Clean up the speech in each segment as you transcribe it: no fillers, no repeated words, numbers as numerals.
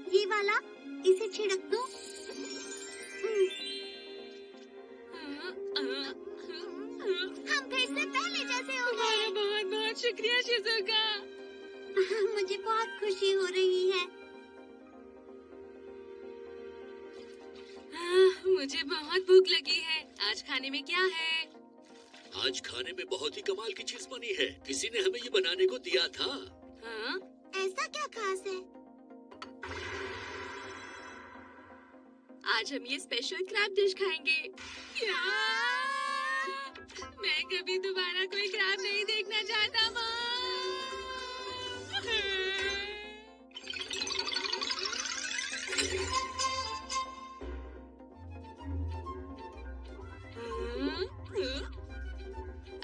ये वाला, इसे छिड़क दो। हम फिर से पहले जैसे हो गए। बहुत बहुत शुक्रिया शिज़ुका। मुझे बहुत खुशी हो रही है। मुझे बहुत भूख लगी है। आज खाने में क्या है? आज खाने में बहुत ही कमाल की चीज बनी है। किसी ने हमें ये बनाने को दिया था। हाँ? ऐसा क्या खास है? आज हम ये स्पेशल क्रैब डिश खाएंगे। क्या? मैं कभी दोबारा कोई क्रैब नहीं देखना चाहता माँ।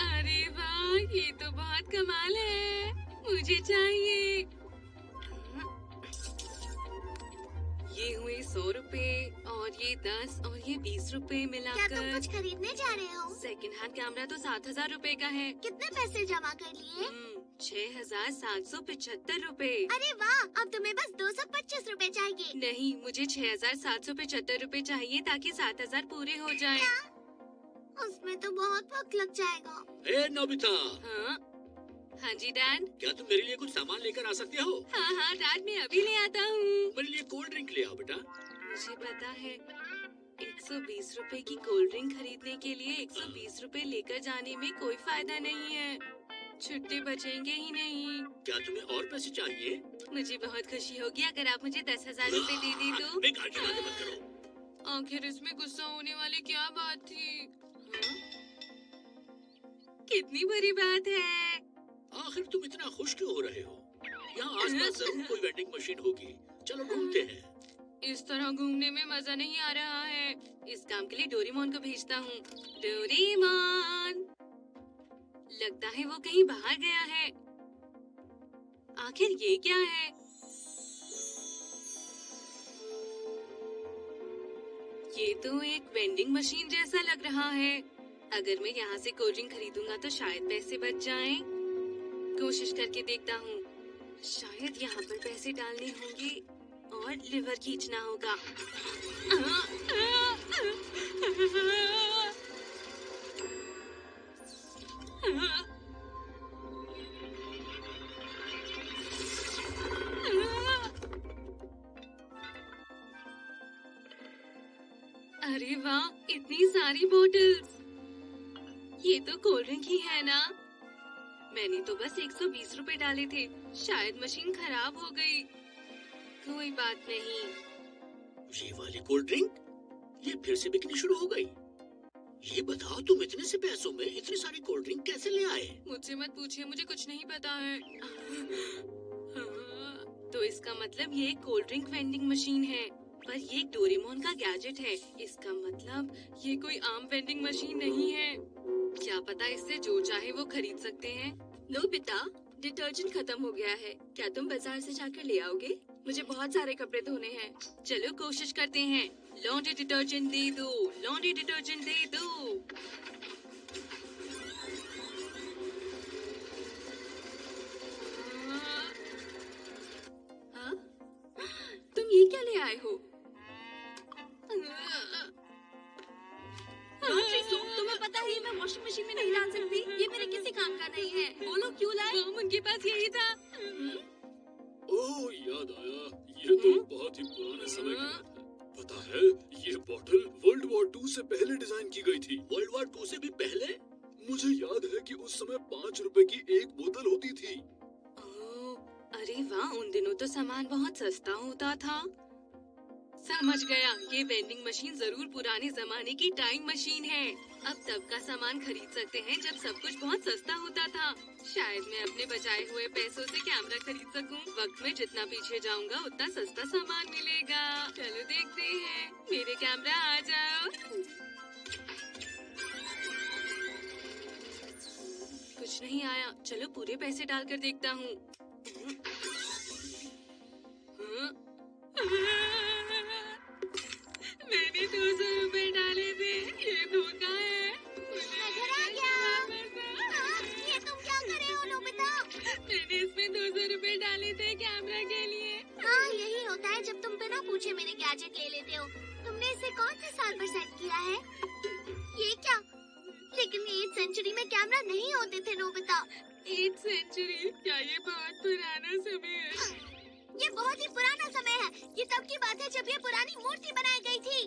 अरे वाह, ये तो बहुत कमाल है। मुझे चाहिए। ये हुए 100 रुपए और ये 10 और ये 20 रुपए क्या तुम मिलाकर कुछ खरीदने जा रहे हो? सेकंड हैंड कैमरा तो 7,000 रुपए का है। कितने पैसे जमा कर लिए? 6,775 रुपए। अरे वाह, अब तुम्हें बस 225 रुपए चाहिए। नहीं, मुझे 6,775 रुपए चाहिए ताकि 7,000 पूरे हो जाए। उसमें तो बहुत वक्त लग जाएगा। ए नोबिता, हाँ? हाँ जी डैड। क्या तुम मेरे लिए कुछ सामान लेकर आ सकते हो? हाँ हाँ डैड, मैं अभी ले आता हूँ। मेरे लिए कोल्ड ड्रिंक ले आओ बेटा। मुझे पता है, 120 रुपए की कोल्ड ड्रिंक खरीदने के लिए 120 रुपए लेकर जाने में कोई फायदा नहीं है। छुट्टे बचेंगे ही नहीं। क्या तुम्हें और पैसे चाहिए? मुझे बहुत खुशी होगी अगर आप मुझे 10,000 रुपए दे दी तो। बेकार की बातें मत करो। आखिर इसमें गुस्सा होने वाली क्या बात थी? हाँ? कितनी बुरी बात है। आखिर तुम इतना खुश क्यों हो रहे हो? यहाँ आसपास जरूर कोई वेंडिंग मशीन होगी। चलो ढूंढते हैं। इस तरह घूमने में मजा नहीं आ रहा है। इस काम के लिए डोरेमोन को भेजता हूँ। डोरेमोन, लगता है वो कहीं बाहर गया है। आखिर ये क्या है? ये तो एक वेंडिंग मशीन जैसा लग रहा है। अगर मैं यहाँ से कोल्ड ड्रिंक खरीदूंगा तो शायद पैसे बच जाएं। कोशिश करके देखता हूँ। शायद यहाँ पर पैसे डालने होंगे और लिवर खींचना होगा। अरे वाह, इतनी सारी बोतल्स। ये तो कोल्ड ड्रिंक ही है ना? मैंने तो बस 120 रुपए डाले थे। शायद मशीन खराब हो गई। कोई बात नहीं। ये वाली कोल्ड ड्रिंक ये फिर से बिकनी शुरू हो गई। ये बताओ, तुम इतने से पैसों में इतनी सारी कोल्ड ड्रिंक कैसे ले आए? मुझसे मत पूछिए, मुझे कुछ नहीं पता है। तो इसका मतलब ये एक कोल्ड ड्रिंक वेंडिंग मशीन है, पर ये एक डोरेमोन का गैजेट है। इसका मतलब ये कोई आम वेंडिंग मशीन नहीं है। क्या पता इससे जो चाहे वो खरीद सकते हैं। नोबिता, डिटर्जेंट खत्म हो गया है। क्या तुम बाजार से जाकर ले आओगे? मुझे बहुत सारे कपड़े धोने हैं। चलो कोशिश करते हैं। लॉन्ड्री डिटर्जेंट दे दो, लॉन्ड्री डिटर्जेंट दे दो। हाँ? तुम ये क्या ले आए हो? तुम्हें पता है मैं वॉशिंग मशीन में नहीं डाल सकती। ये मेरे किसी काम का नहीं है। बोलो क्यों लाए? उनके पास यही था। ओह, याद आया। ये तो बहुत ही पुराने समय की बात है। पता है, ये बोतल वर्ल्ड वॉर 2 से पहले डिजाइन की गई थी। वर्ल्ड वॉर 2 से भी पहले? मुझे याद है कि उस समय 5 रुपए की एक बोतल होती थी। अरे वाह, उन दिनों तो सामान बहुत सस्ता होता था। समझ गया, ये वेंडिंग मशीन जरूर पुराने जमाने की टाइम मशीन है। अब तब का सामान खरीद सकते हैं जब सब कुछ बहुत सस्ता होता था। शायद मैं अपने बचाए हुए पैसों से कैमरा खरीद सकूं। वक्त में जितना पीछे जाऊंगा उतना सस्ता सामान मिलेगा। चलो देखते हैं। मेरे कैमरा आ जाओ। कुछ नहीं आया। चलो पूरे पैसे डालकर देखता हूँ। मैंने 200 रुपए डाले थे। ये धोखा है। नजर आ गया। रहे थे कैमरा के लिए। हाँ, यही होता है जब तुम बिना पूछे मेरे गैजेट ले लेते हो। तुमने इसे कौन से साल पर सेट किया है? ये क्या? लेकिन 8th सेंचुरी में कैमरा नहीं होते थे नोबिता। 8th century? क्या ये बहुत पुराना समय है? ये बहुत ही पुराना समय है। ये तब की बात है जब ये पुरानी मूर्ति बनाई गई थी।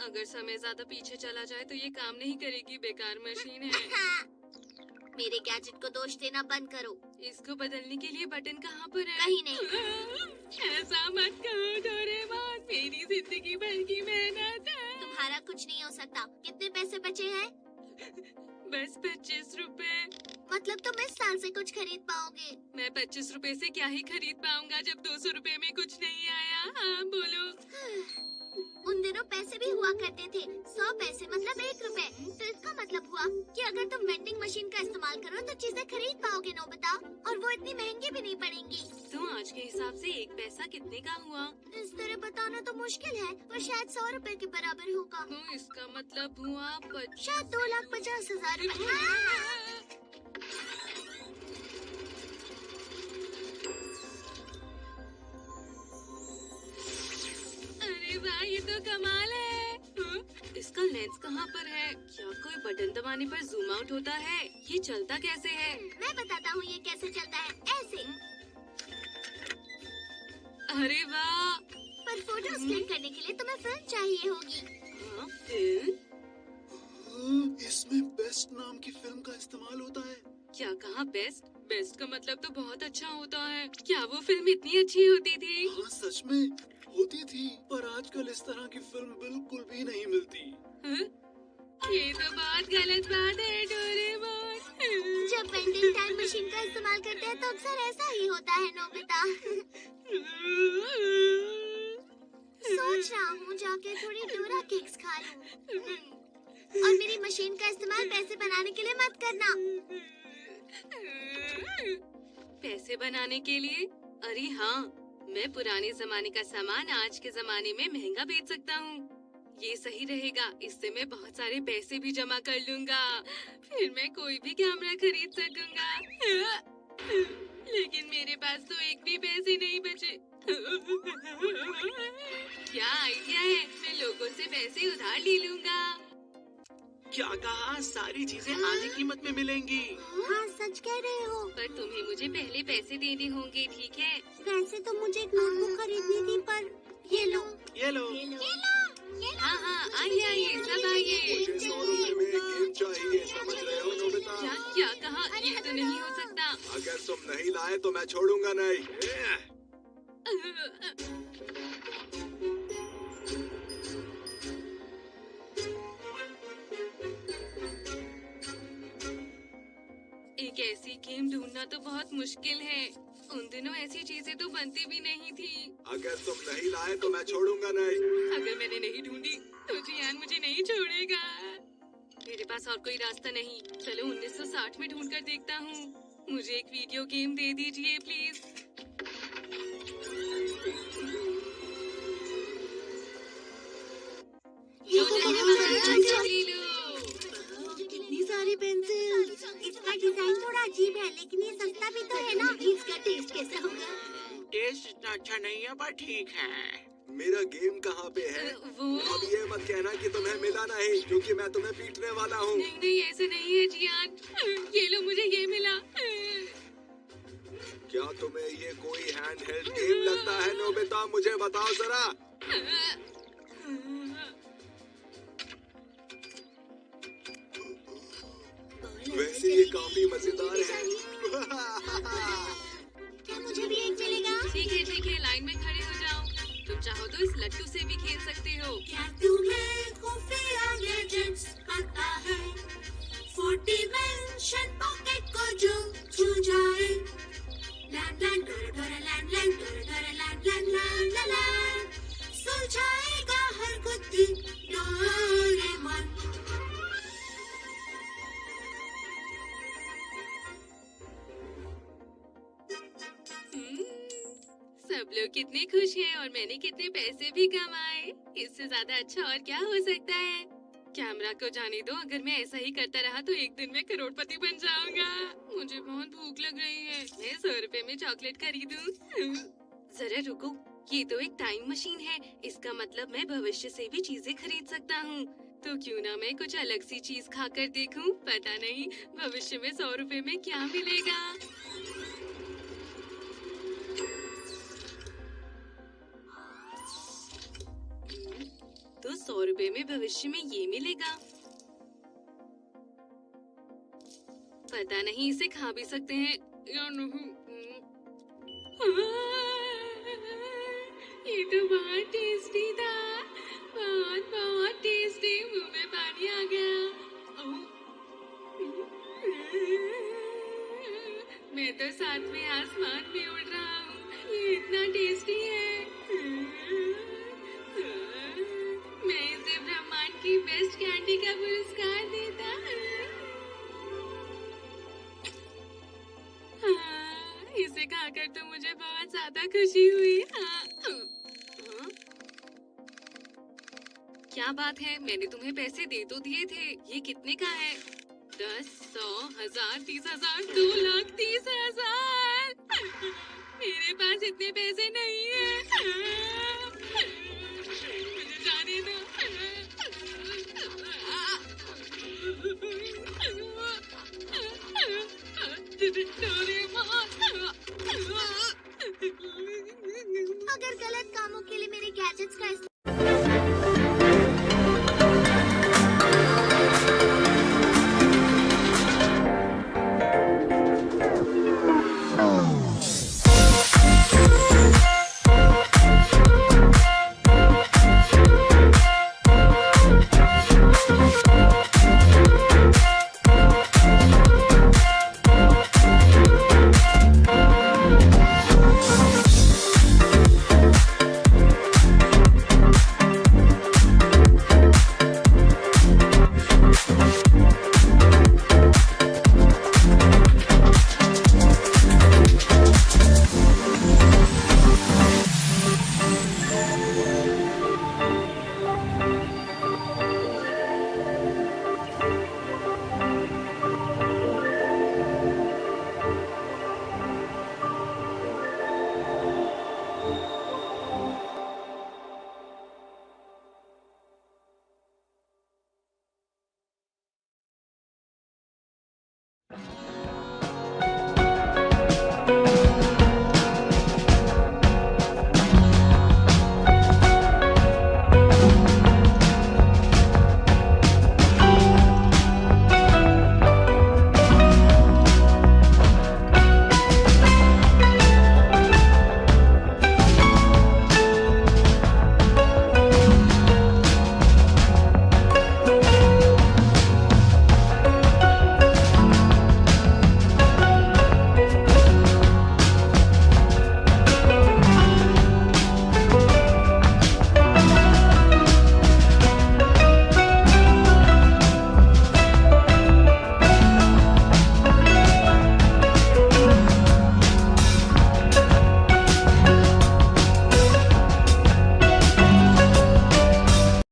अगर समय ज्यादा पीछे चला जाए तो ये काम नहीं करेगी, बेकार मशीन है। हाँ। मेरे गैजेट को दोष देना बंद करो। इसको बदलने के लिए बटन कहाँ पर है? कहीं नहीं। ऐसा मत कहो डोरेमोन, मेरी जिंदगी भर की मेहनत है। तुम्हारा कुछ नहीं हो सकता। कितने पैसे बचे हैं? बस 25 रुपए। मतलब तुम इस साल से कुछ खरीद पाओगे? मैं 25 रुपए से क्या ही खरीद पाऊंगा जब 200 रुपए में कुछ नहीं आया। हाँ बोलो। उन दिनों पैसे भी हुआ करते थे। 100 पैसे मतलब 1 रुपए। तो इसका मतलब हुआ कि अगर तुम वेंडिंग मशीन का इस्तेमाल करो तो चीजें खरीद पाओगे नोबिता, और वो इतनी महंगी भी नहीं पड़ेंगी। तो आज के हिसाब से एक पैसा कितने का हुआ? इस तरह बताना तो मुश्किल है, पर शायद 100 रुपए के बराबर होगा। तो इसका मतलब हुआ शायद 2,50,000 रुपए। अरे वाह, ये तो कमाल है। इसका लेंस कहाँ पर है? क्या कोई बटन दबाने पर जूम आउट होता है? ये चलता कैसे है? मैं बताता हूँ ये कैसे चलता है। ऐसे। अरे वाह। पर फोटोज क्लिक करने के लिए तुम्हें फिल्म चाहिए होगी। हाँ, फिल्म? इसमें बेस्ट नाम की फिल्म का इस्तेमाल होता है। क्या कहा बेस्ट? बेस्ट का मतलब तो बहुत अच्छा होता है। क्या वो फिल्म इतनी अच्छी होती थी? हाँ सच में होती थी, पर आजकल इस तरह की फिल्म बिल्कुल भी नहीं मिलती। ये तो बहुत गलत बात है डोरेमोन। जब वेंडिंग टाइम मशीन का इस्तेमाल करते हैं तो अक्सर ऐसा ही होता है नोबिता। सोच रहा हूँ जाके थोड़ी डोरा केक्स खा लूँ। और मेरी मशीन का इस्तेमाल पैसे बनाने के लिए मत करना। पैसे बनाने के लिए? अरे हाँ, मैं पुराने जमाने का सामान आज के जमाने में महंगा बेच सकता हूँ। ये सही रहेगा। इससे मैं बहुत सारे पैसे भी जमा कर लूँगा। फिर मैं कोई भी कैमरा खरीद सकूँगा। लेकिन मेरे पास तो एक भी पैसे नहीं बचे। क्या आइडिया है? मैं लोगों से पैसे उधार ले लूँगा। क्या कहा? सारी चीजें आधी कीमत में मिलेंगी। हाँ सच कह रहे हो। पर तुम्हें मुझे पहले पैसे देने होंगे, ठीक है? वैसे तो मुझे एक नोटबुक खरीदनी थी, पर ये लो। ये लो। हाँ हाँ, आइए आइए, सब आइए। मुझे 100 रुपए में एक गेम चाहिए, समझ रहे हो नोबिता? क्या क्या कहा? ये तो नहीं हो सकता। अगर तुम नहीं लाए तो मैं छोड़ूंगा नहीं। एक ऐसी गेम ढूंढना तो बहुत मुश्किल है। उन दिनों ऐसी चीजें तो बनती भी नहीं थी। अगर तुम नहीं लाए तो मैं छोड़ूंगा नहीं। अगर मैंने नहीं ढूंढी तो जियान मुझे नहीं छोड़ेगा। मेरे पास और कोई रास्ता नहीं। चलो 1960 में ढूंढ कर देखता हूँ। मुझे एक वीडियो गेम दे दीजिए प्लीज। जो चाहे वहाँ ले लो। कितनी सारी पेंसिल। इसका डिजाइन थोड़ा अजीब है, लेकिन ये सस्ता भी तो है ना। इसका टेस्ट कैसा होगा? टेस्ट इतना अच्छा नहीं है, पर ठीक है। मेरा गेम कहाँ पे है? वो अब ये मत कहना कि तुम्हें मिला नहीं, क्योंकि मैं तुम्हें पीटने वाला हूँ। नहीं नहीं, ऐसे नहीं है जियान। ये लो, मुझे ये मिला। क्या तुम्हें ये कोई हैंड हेल्ड गेम लगता है नोबिता? मुझे बताओ जरा। वैसे ये काफी मजेदार है। क्या मुझे भी एक मिलेगा? ठीक है, लाइन में खड़े हो जाओ। तुम चाहो तो इस लट्टू से भी खेल सकते हो। क्या तुम्हें खुफिया गैजेट्स पता है? 40 मेंशन पॉकेट को जो छू जाए। लैन लैन डोरा डोरा लैन लैन डोरा डोरा लैन लैन लैन लैन लैन, सुलझाएगा हर गुत्थी डोरेमोन। सब लोग कितने खुश हैं और मैंने कितने पैसे भी कमाए। इससे ज्यादा अच्छा और क्या हो सकता है? कैमरा को जाने दो। अगर मैं ऐसा ही करता रहा तो एक दिन में करोड़पति बन जाऊंगा। मुझे बहुत भूख लग रही है। मैं 100 रुपए में चॉकलेट खरीदूं? जरा रुको, ये तो एक टाइम मशीन है। इसका मतलब मैं भविष्य से भी चीजें खरीद सकता हूँ। तो क्यों ना मैं कुछ अलग सी चीज खाकर देखूं? पता नहीं भविष्य में 100 रुपए में क्या मिलेगा। तो 100 रुपए में भविष्य में ये मिलेगा। पता नहीं इसे खा भी सकते हैं या नहीं। ये तो बहुत टेस्टी था, बहुत बहुत टेस्टी। मुंह में पानी आ गया। मैं तो 7वें आसमान में उड़ रहा हूँ। ये इतना टेस्टी है। मैं इसे ब्रह्मांड की बेस्ट कैंडी का पुरस्कार देता। इसे खाकर तो मुझे बहुत ज्यादा खुशी हुई। क्या बात है, मैंने तुम्हें पैसे दे तो दिए थे। ये कितने का है? 10, 100, 1000, 30,000, 2,30,000। मेरे पास इतने पैसे नहीं है। मुझे जाने दो। अगर गलत कामों के लिए मेरे गैजेट्स का